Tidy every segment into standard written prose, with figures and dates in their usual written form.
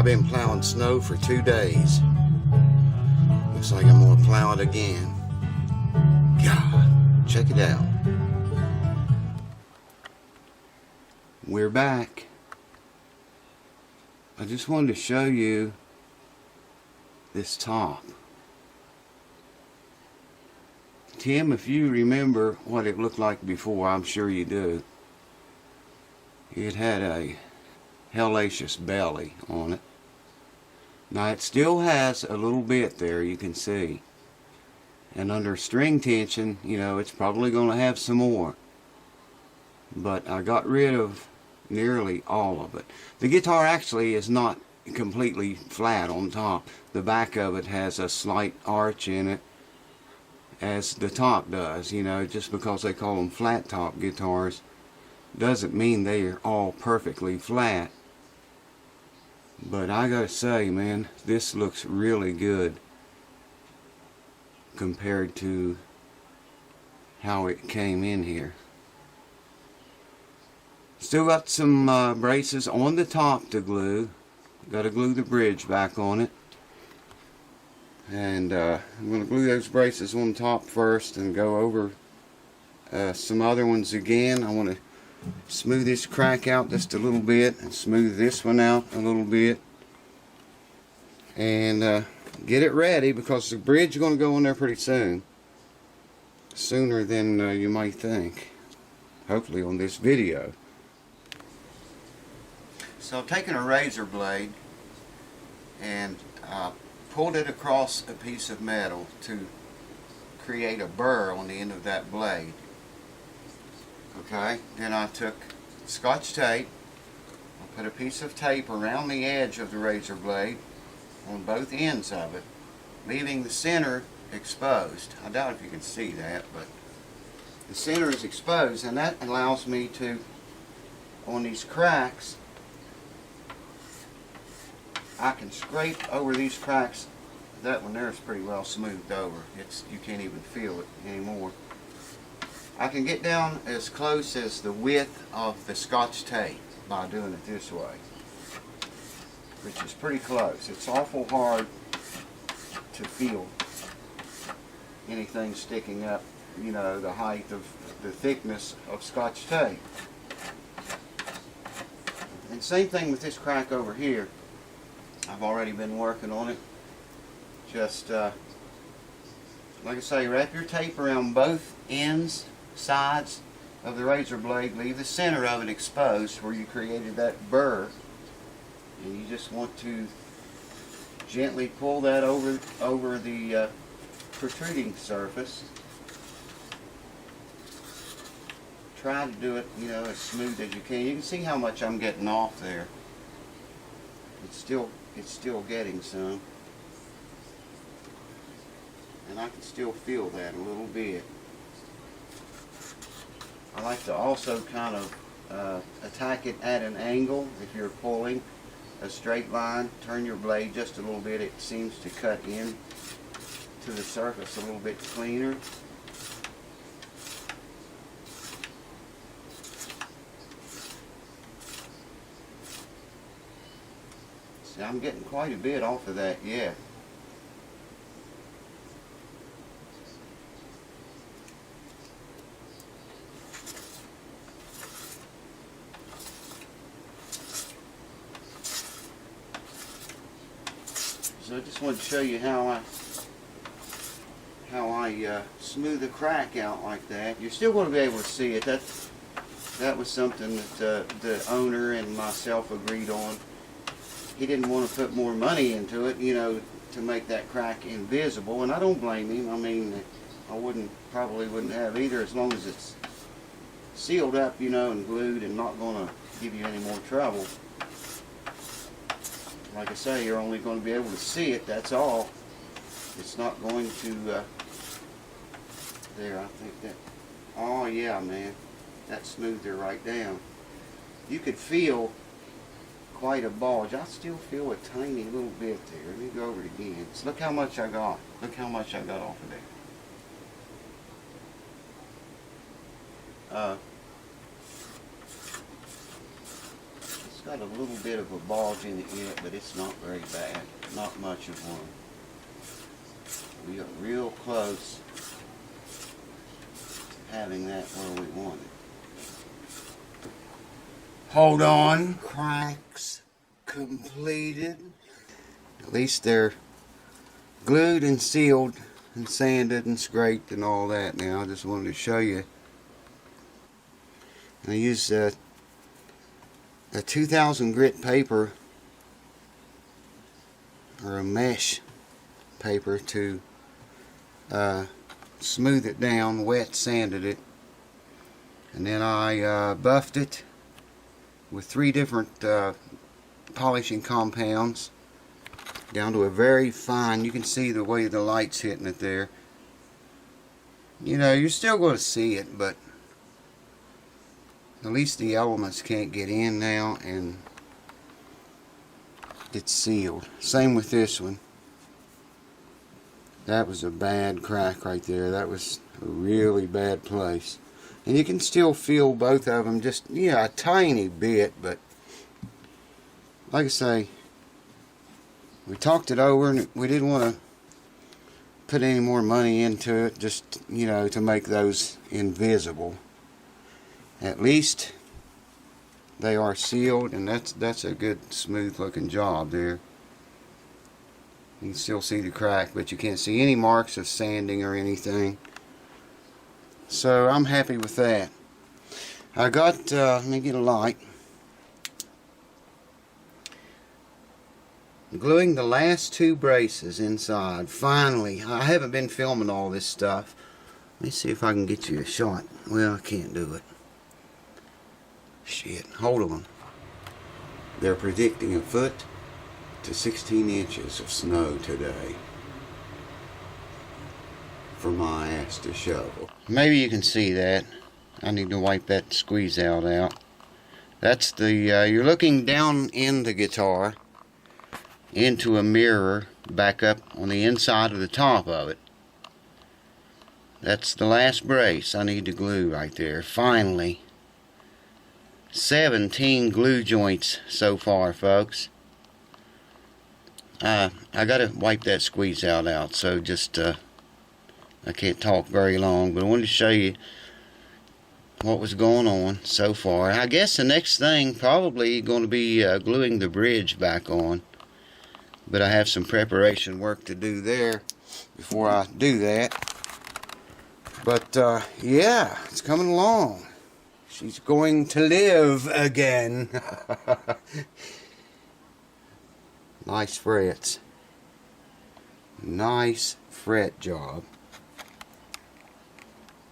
been plowing snow for 2 days. Looks like I'm gonna plow it again. God, check it out. We're back. I just wanted to show you this top. Tim, if you remember what it looked like before, I'm sure you do. It had a hellacious belly on it. Now it still has a little bit there, you can see. And under string tension, you know, it's probably going to have some more. But I got rid of nearly all of it. The guitar actually is not completely flat on top. The back of it has a slight arch in it, as the top does. You know, just because they call them flat top guitars doesn't mean they are all perfectly flat. But I gotta say, man, this looks really good compared to how it came in here. Still got some braces on the top to glue. Got to glue the bridge back on it. And I'm going to glue those braces on top first and go over some other ones again. I want to smooth this crack out just a little bit and smooth this one out a little bit. And get it ready, because the bridge is going to go on there pretty soon. Sooner than you might think. Hopefully on this video. So I've taken a razor blade and pulled it across a piece of metal to create a burr on the end of that blade. Okay, then I took Scotch tape, I put a piece of tape around the edge of the razor blade on both ends of it, leaving the center exposed. I doubt if you can see that, but the center is exposed, and that allows me to, on these cracks, I can scrape over these cracks. That one there is pretty well smoothed over. You can't even feel it anymore. I can get down as close as the width of the Scotch tape by doing it this way, which is pretty close. It's awful hard to feel anything sticking up, you know, the height of the thickness of Scotch tape. And same thing with this crack over here. I've already been working on it. Just, like I say, wrap your tape around both sides of the razor blade. Leave the center of it exposed where you created that burr. And you just want to gently pull that over the protruding surface. Try to do it, you know, as smooth as you can. You can see how much I'm getting off there. It's still getting some, and I can still feel that a little bit. I like to also kind of attack it at an angle. If you're pulling a straight line, turn your blade just a little bit. It seems to cut in to the surface a little bit cleaner. I'm getting quite a bit off of that yet. So I just want to show you how I smooth the crack out like that. You're still going to be able to see it. That was something that the owner and myself agreed on. He didn't want to put more money into it, you know, to make that crack invisible, and I don't blame him. I mean, I probably wouldn't have either, as long as it's sealed up, you know, and glued and not going to give you any more trouble. Like I say, you're only going to be able to see it, that's all. It's not going to, there, I think that, oh yeah, man, that smoothed her right down. You could feel quite a bulge. I still feel a tiny little bit there. Let me go over it again. So look how much I got. Look how much I got off of there. It's got got a little bit of a bulge in it yet, but it's not very bad. Not much of one. We are real close to having that where we want it. Hold on. Cracks completed. At least they're glued and sealed and sanded and scraped and all that. Now I just wanted to show you. I used a 2000 grit paper or a mesh paper to smooth it down, wet sanded it, and then I buffed it with 3 different polishing compounds down to a very fine. You can see the way the light's hitting it there. You know, you're still going to see it, but at least the elements can't get in now, and it's sealed. Same with this one. That was a bad crack right there. That was a really bad place. And you can still feel both of them, just, yeah, a tiny bit, but like I say, we talked it over and we didn't want to put any more money into it, just, you know, to make those invisible. At least they are sealed, and that's a good smooth looking job there. You can still see the crack, but you can't see any marks of sanding or anything. So I'm happy with that. I got, let me get a light. Gluing the last 2 braces inside. Finally, I haven't been filming all this stuff. Let me see if I can get you a shot. Well, I can't do it. Shit, hold on. They're predicting a foot to 16 inches of snow today for my ass to shovel. Maybe you can see that. I need to wipe that squeeze out. That's the, you're looking down in the guitar into a mirror back up on the inside of the top of it. That's the last brace I need to glue right there. Finally. 17 glue joints so far, folks. I gotta wipe that squeeze out, so just I can't talk very long, but I wanted to show you what was going on so far. I guess the next thing probably going to be gluing the bridge back on, but I have some preparation work to do there before I do that. But yeah, it's coming along. She's going to live again. Nice frets. Nice fret job.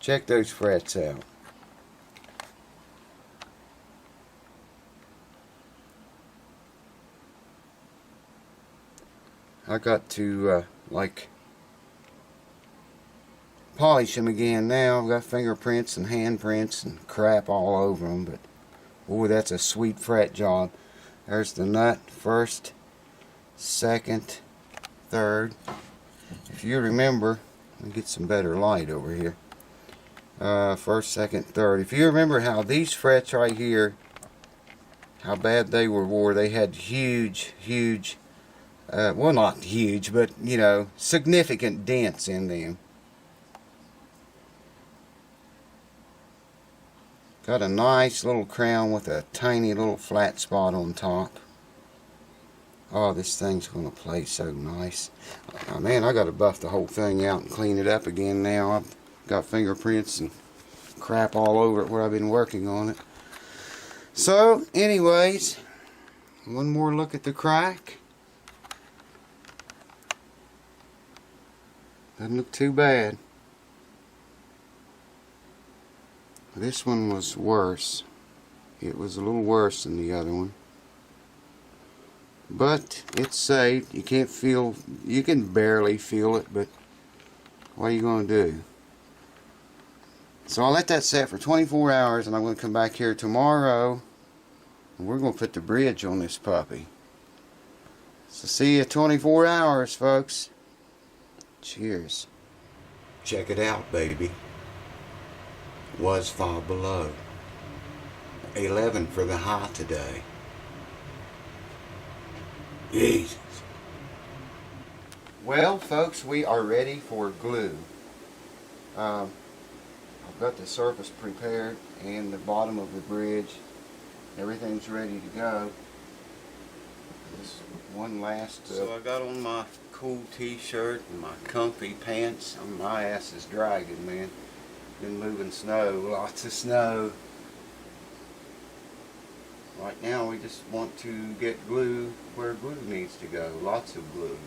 Check those frets out. I got to like polish them again now. I've got fingerprints and handprints and crap all over them, but boy, that's a sweet fret job. There's the nut, first, second, third. If you remember, let me get some better light over here. First, second, third. If you remember how these frets right here, how bad they were wore, they had huge, well, not huge, but, you know, significant dents in them. Got a nice little crown with a tiny little flat spot on top. Oh, this thing's going to play so nice. Oh, man, I got to buff the whole thing out and clean it up again now. I've got fingerprints and crap all over it where I've been working on it. So, anyways, one more look at the crack. Doesn't look too bad. This one was worse. It was a little worse than the other one. But it's safe. You can't feel, you can barely feel it, but what are you going to do? So I'll let that set for 24 hours, and I'm going to come back here tomorrow, and we're going to put the bridge on this puppy. So see you 24 hours, folks. Cheers. Check it out, baby. Was 5 below. 11 for the high today. Jesus. Well, folks, we are ready for glue. I've got the surface prepared and the bottom of the bridge. Everything's ready to go. Just one last. So I got on my cool t-shirt and my comfy pants. My ass is dragging, man. Been moving snow, lots of snow. Right now we just want to get glue where glue needs to go. Lots of glue.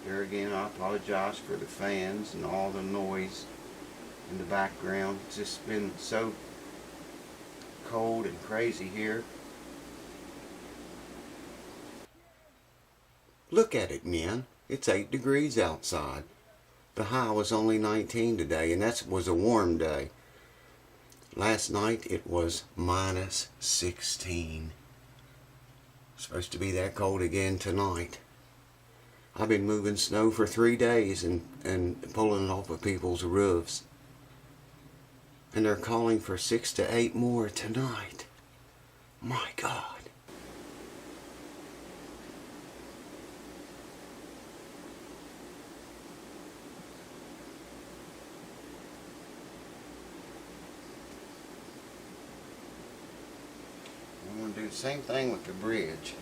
There again, I apologize for the fans and all the noise in the background. It's just been so cold and crazy here. Look at it, man. It's 8 degrees outside. The high was only 19 today, and that was a warm day. Last night it was minus 16. It's supposed to be that cold again tonight. I've been moving snow for 3 days and pulling it off of people's roofs. And they're calling for 6 to 8 more tonight. My God. I'm going to do the same thing with the bridge.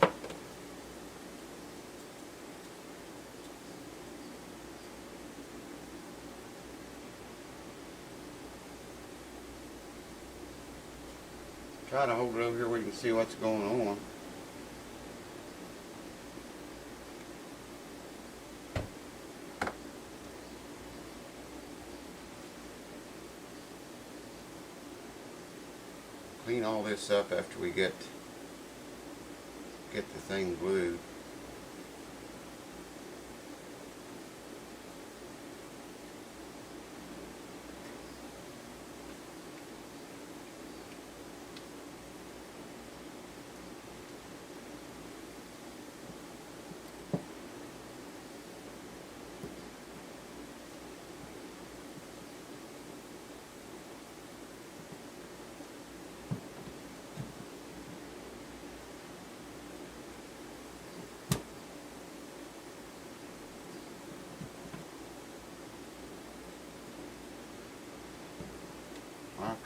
Try to hold it over here where you can see what's going on. Clean all this up after we get the thing glued.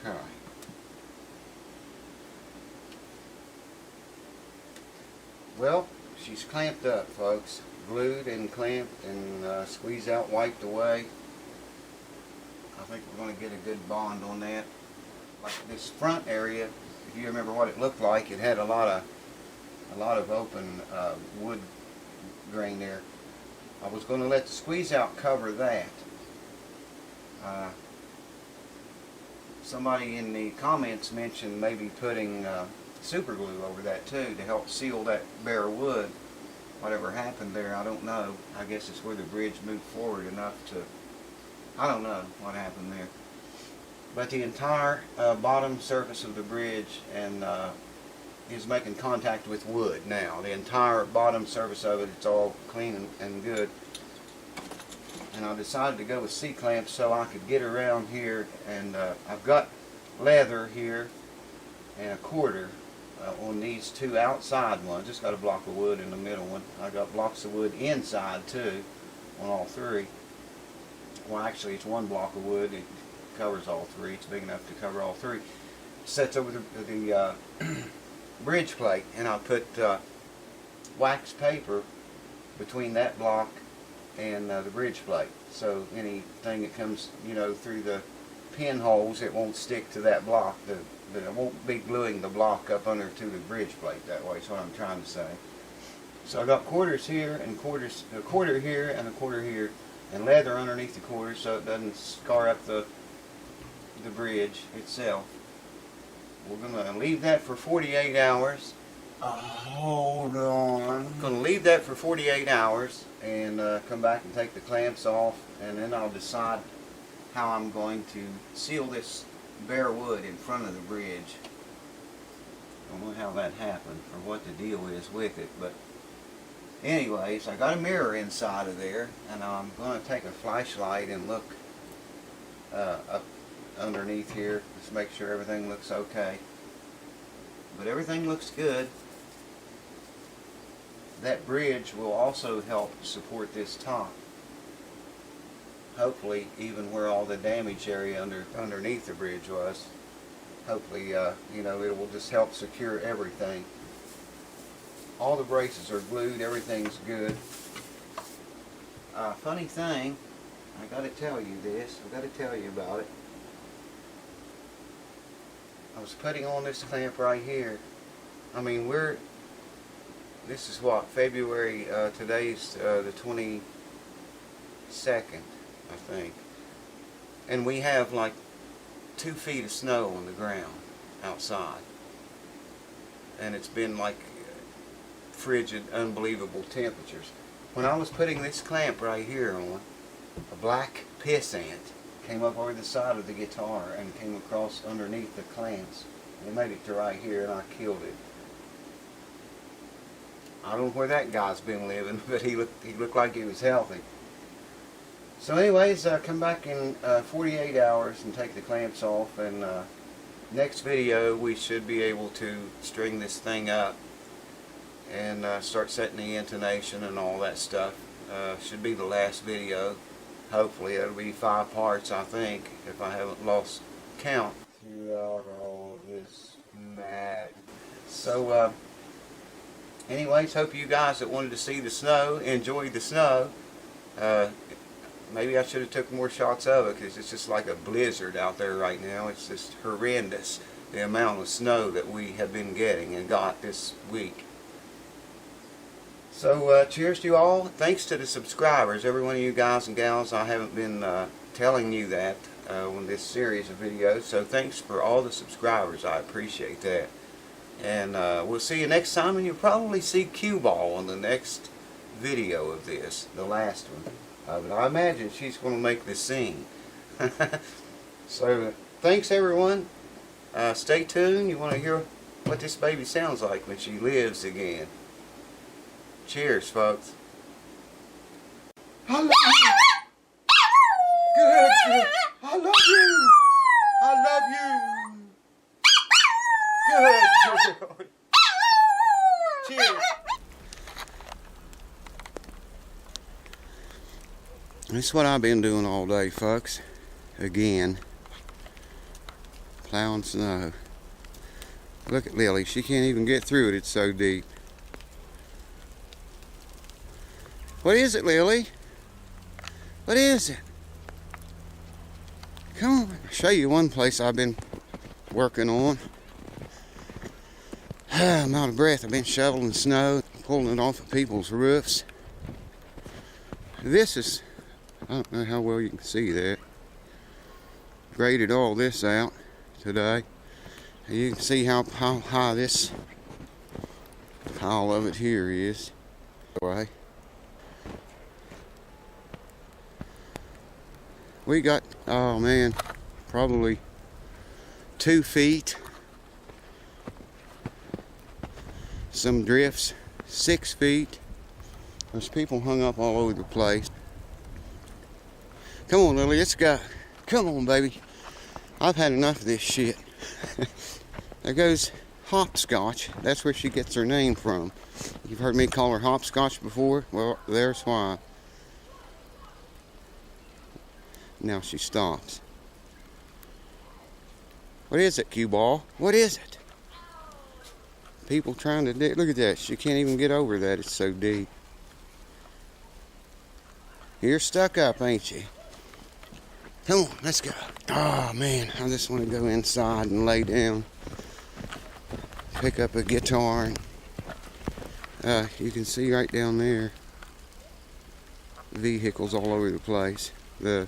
Okay. Well, she's clamped up, folks. Glued and clamped and squeezed out, wiped away. I think we're going to get a good bond on that. Like this front area, if you remember what it looked like, it had a lot of open wood grain there. I was going to let the squeeze out cover that. Somebody in the comments mentioned maybe putting super glue over that too to help seal that bare wood. Whatever happened there, I don't know. I guess it's where the bridge moved forward enough to, I don't know what happened there. But the entire bottom surface of the bridge and is making contact with wood now. The entire bottom surface of it, it's all clean and good. And I decided to go with C-clamps so I could get around here, and I've got leather here and a quarter on these two outside ones. Just got a block of wood in the middle one. I got blocks of wood inside too on all three. Well, actually it's one block of wood. It covers all three. It's big enough to cover all three. Sets over the bridge plate, and I put wax paper between that block and the bridge plate, so anything that comes, you know, through the pinholes, it won't stick to that block. It won't be gluing the block up under to the bridge plate that way. That's what I'm trying to say. So I got quarters here and quarters, a quarter here and a quarter here, and leather underneath the quarters so it doesn't scar up the bridge itself. We're gonna leave that for 48 hours. Hold on. I'm going to leave that for 48 hours and come back and take the clamps off, and then I'll decide how I'm going to seal this bare wood in front of the bridge. I don't know how that happened or what the deal is with it, but anyways, I got a mirror inside of there, and I'm going to take a flashlight and look up underneath here just to make sure everything looks okay. But everything looks good. That bridge will also help support this top. Hopefully, even where all the damage area underneath the bridge was. Hopefully, you know, it will just help secure everything. All the braces are glued, everything's good. Funny thing, I got to tell you this, I got to tell you about it. I was putting on this clamp right here. I mean, this is what, February, today's the 22nd, I think. And we have like 2 feet of snow on the ground outside. And it's been like frigid, unbelievable temperatures. When I was putting this clamp right here on, a black piss ant came up over the side of the guitar and came across underneath the clamps. It made it to right here, and I killed it. I don't know where that guy's been living, but he looked like he was healthy. So anyways, come back in 48 hours and take the clamps off, and next video we should be able to string this thing up and start setting the intonation and all that stuff. Should be the last video. Hopefully it'll be 5 parts, I think, if I haven't lost count throughout all this mad. So anyways, hope you guys that wanted to see the snow enjoyed the snow. Maybe I should have took more shots of it, because it's just like a blizzard out there right now. It's just horrendous, the amount of snow that we have been getting and got this week. So cheers to you all. Thanks to the subscribers, every one of you guys and gals. I haven't been telling you that on this series of videos, so thanks for all the subscribers. I appreciate that. And we'll see you next time, and you'll probably see Cue Ball on the next video of this, the last one. But I imagine she's going to make the scene. So thanks everyone. Stay tuned. You want to hear what this baby sounds like when she lives again. Cheers, folks. I love you. Good, good. I love you. I love you. Good. Cheers. This is what I've been doing all day, folks. Again, plowing snow. Look at Lily. She can't even get through it. It's so deep. What is it, Lily? What is it? Come on. I'll show you one place I've been working on. I'm out of breath. I've been shoveling snow, pulling it off of people's roofs. This is, I don't know how well you can see that. Graded all this out today. And you can see how high this pile of it here is. Anyway, we got, oh man, probably 2 feet. Some drifts, 6 feet. There's people hung up all over the place. Come on, Lily, let's go. Come on, baby. I've had enough of this shit. There goes Hopscotch. That's where she gets her name from. You've heard me call her Hopscotch before? Well, there's why. Now she stops. What is it, Cue Ball? What is it? People trying to dig. Look at that. She can't even get over that. It's so deep. You're stuck up, ain't you? Come on, let's go. Oh, man. I just want to go inside and lay down. Pick up a guitar. And, you can see right down there vehicles all over the place. The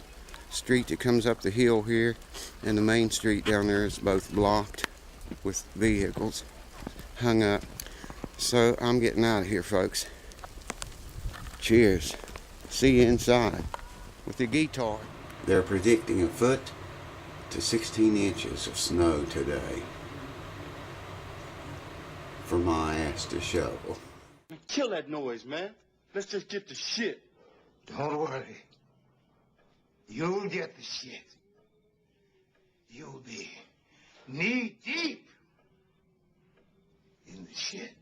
street that comes up the hill here and the main street down there is both blocked with vehicles hung up. So I'm getting out of here, folks. Cheers. See you inside with the guitar. They're predicting 1 foot to 16 inches of snow today for my ass to shovel. Kill that noise, man. Let's just get the shit. Don't worry. You'll get the shit. You'll be knee deep in the shit.